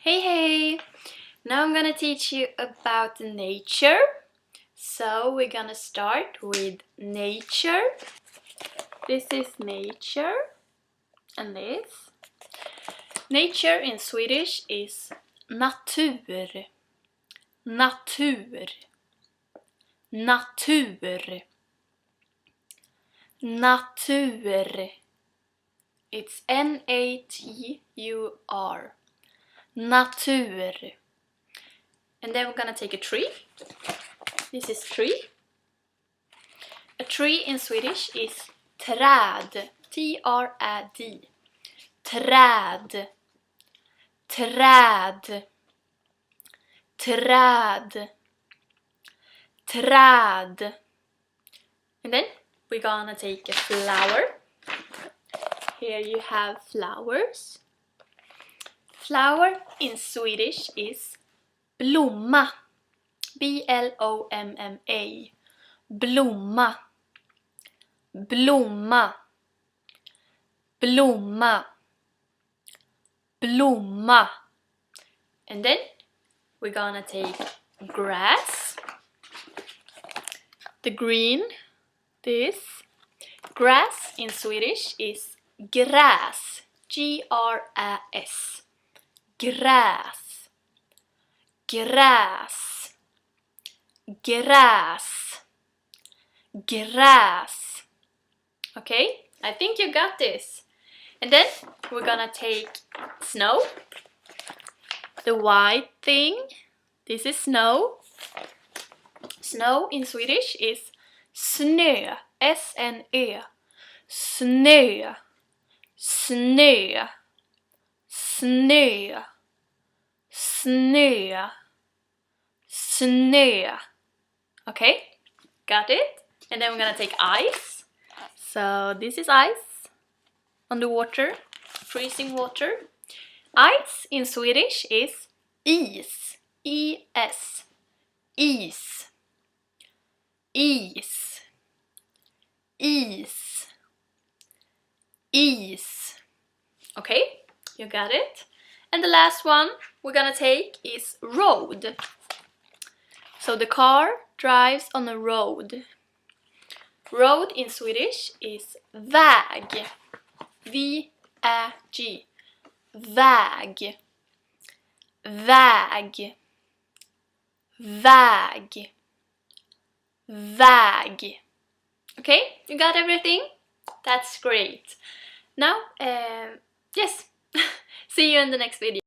Hey hey! Now I'm gonna teach you about nature. So we're gonna start with nature. This is nature and this. Nature in Swedish is natur. Natur. Natur. Natur. It's N-A-T-U-R. Natur. And then we're gonna take a tree. This is tree. A tree in Swedish is träd. T-R-A-D. Träd. Träd. Träd. Träd. And then we're gonna take a flower. Here you have flowers. Flower in Swedish is Blomma. B-L-O-M-M-A. Blomma. Blomma. Blomma. Blomma. And then we're gonna take grass. The green, this. Grass in Swedish is Gräs. G-R-A-S. Gräs. Gräs. Gräs. Gräs. Okay, I think you got this. And then we're gonna take snow. The white thing. This is snow. Snow in Swedish is snö. S-N-Ö. Snö. Snö. Snö. Snö. Snö. Okay, got it? And then we're gonna take ice. So this is ice on the water, freezing water. Ice in Swedish is is. E-S. Is. Is. Is. Is. Okay, you got it? And the last one we're gonna take is road. So the car drives on a road. Road in Swedish is väg. V-Ä-G. Väg. Väg. Väg. Väg. Okay, you got everything? That's great. Now, yes, see you in the next video.